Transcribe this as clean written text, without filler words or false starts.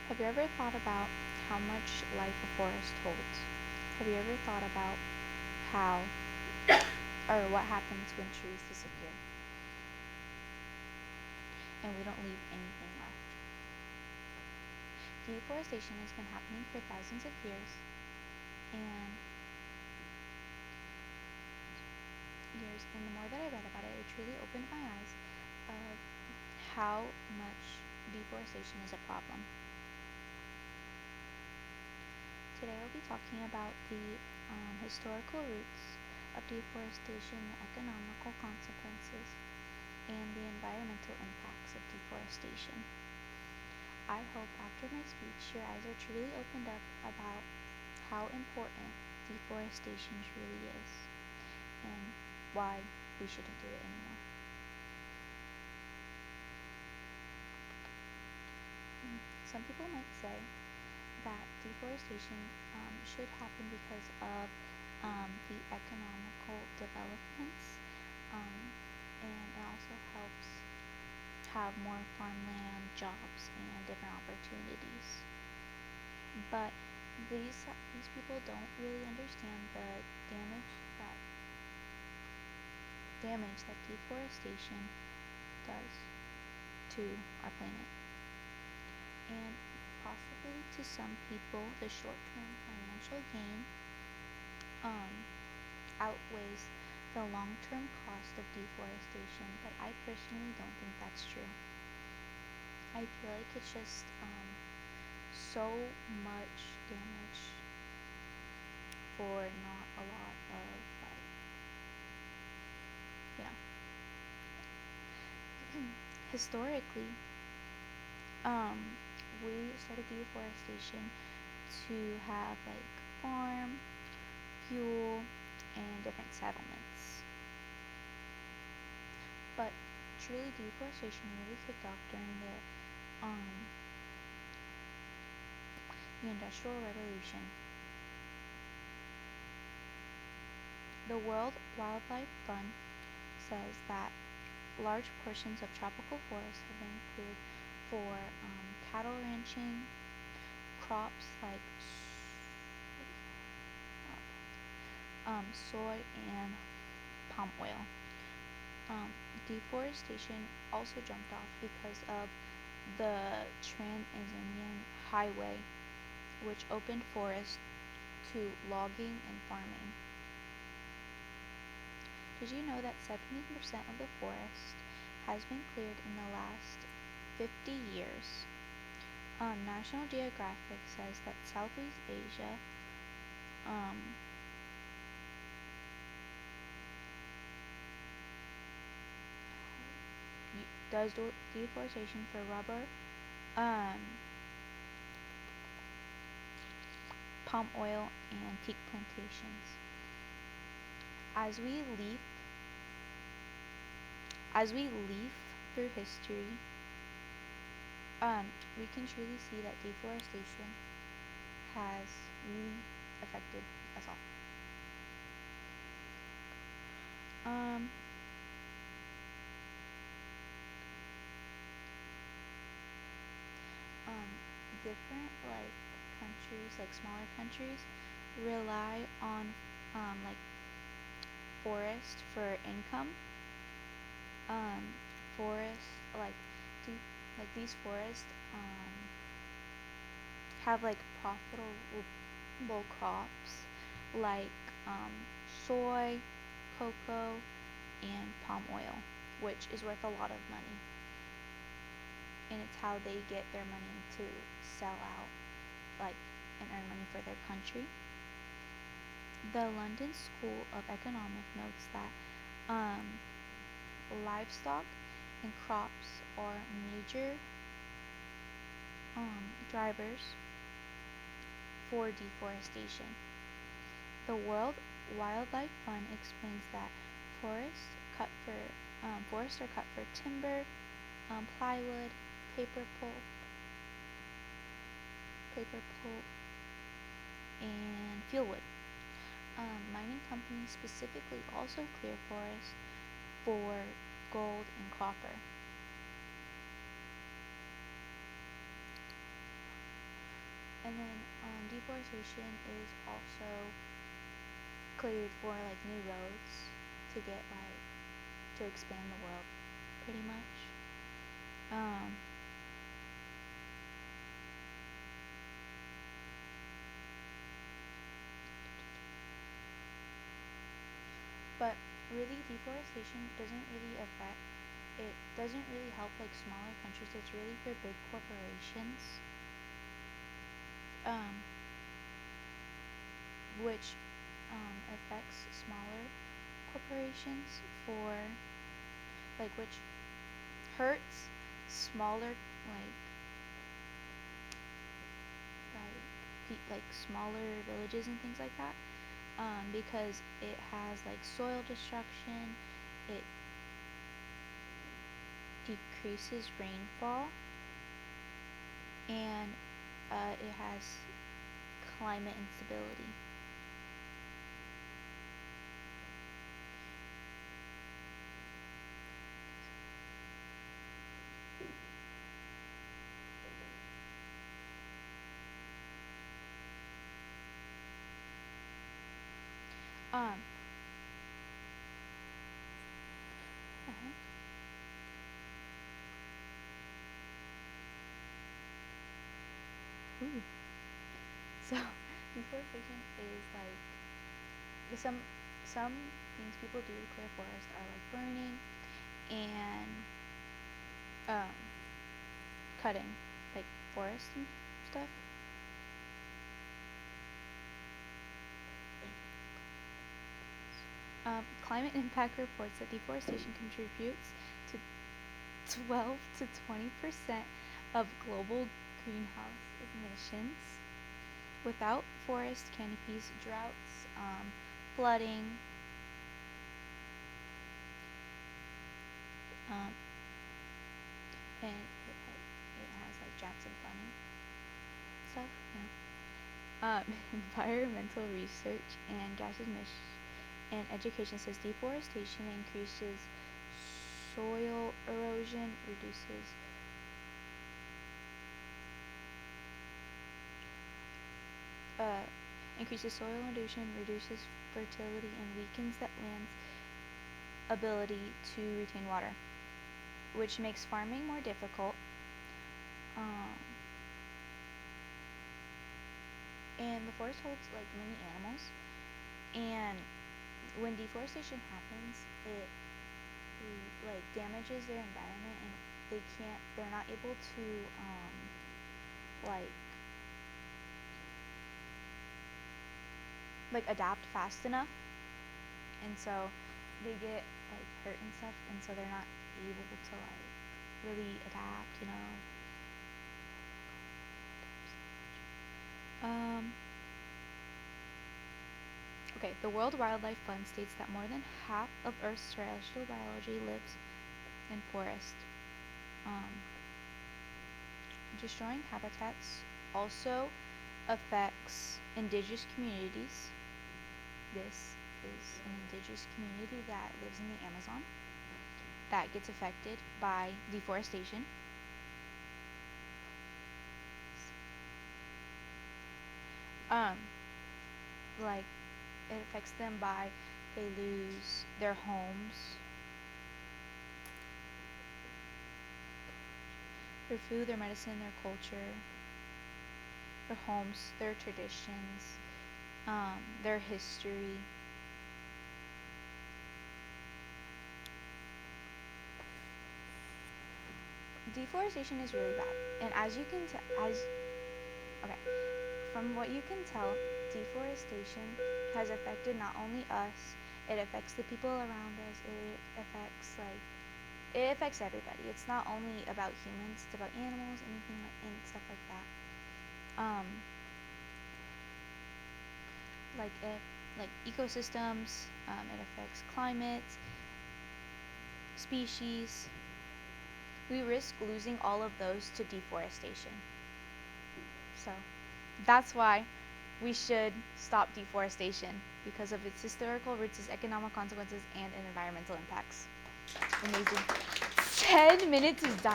Have you ever thought about how much life a forest holds? Have you ever thought about how or what happens when trees disappear and we don't leave anything left? Deforestation has been happening for thousands of years, and the more that I read about it, it truly opened my eyes of how much deforestation is a problem. Today I'll be talking about the historical roots of deforestation, the economical consequences, and the environmental impacts of deforestation. I hope after my speech your eyes are truly opened up about how important deforestation truly is and why we shouldn't do it anymore. Some people might say that deforestation should happen because of the economical developments, and it also helps have more farmland, jobs, and different opportunities. But these people don't really understand the damage that deforestation does to our planet. And possibly to some people, the short-term financial gain outweighs the long-term cost of deforestation, but I personally don't think that's true. I feel like it's just so much damage for not a lot of, historically, we started deforestation to have farm, fuel, and different settlements. But truly, deforestation really kicked off during the Industrial Revolution. The World Wildlife Fund says that large portions of tropical forests have been cleared for cattle ranching, crops like soy and palm oil. Deforestation also jumped off because of the Trans-Amazonian Highway, which opened forests to logging and farming. Did you know that 70% of the forest has been cleared in the last 50 years? National Geographic says that Southeast Asia does deforestation for rubber, palm oil, and teak plantations. As we leaf through history, we can truly see that deforestation has really affected us all. Different countries, smaller countries, rely on forest for income. Forests these forests have profitable crops like soy, cocoa, and palm oil, which is worth a lot of money. And it's how they get their money to sell out, and earn money for their country. The London School of Economics notes that livestock and crops are major drivers for deforestation. The World Wildlife Fund explains that forests are cut for timber, plywood, paper pulp, and fuelwood. Mining companies specifically also clear forests for gold and copper. then deforestation is also cleared for like new roads to get like to expand the world, pretty much. Um, but really, deforestation it doesn't really help like smaller countries. It's really for big corporations, um, which affects smaller corporations for which hurts smaller like smaller villages and things like that, because it has like soil destruction, it decreases rainfall, and it has climate instability. Um, uh-huh. Ooh. So deforestation is like some things people do to clear forest are like burning and um, cutting like forests and stuff. Climate impact reports that deforestation contributes to 12 to 20% of global greenhouse emissions. Without forest canopies, droughts, flooding, um, and it has like droughts and flooding stuff. Environmental research and gas emissions and education says deforestation increases soil erosion, increases soil erosion, reduces fertility, and weakens the land's ability to retain water, which makes farming more difficult. And the forest holds like many animals, and when deforestation happens, it like damages their environment, and they're not able to like adapt fast enough, and so they get like hurt and stuff, and so they're not able to like really adapt. Okay, the World Wildlife Fund states that more than half of Earth's terrestrial biology lives in forest. Destroying habitats also affects indigenous communities. This is an indigenous community that lives in the Amazon that gets affected by deforestation. Like it affects them by they lose their homes, their food, their medicine, their culture, their homes, their traditions, their history. Deforestation is really bad, and as you can from what you can tell, deforestation has affected not only us, it affects the people around us, it affects everybody. It's not only about humans, it's about animals, and stuff like that. Like ecosystems, it affects climate, species. We risk losing all of those to deforestation. So that's why we should stop deforestation, because of its historical roots, its economic consequences, and environmental impacts. Amazing. 10 minutes is done.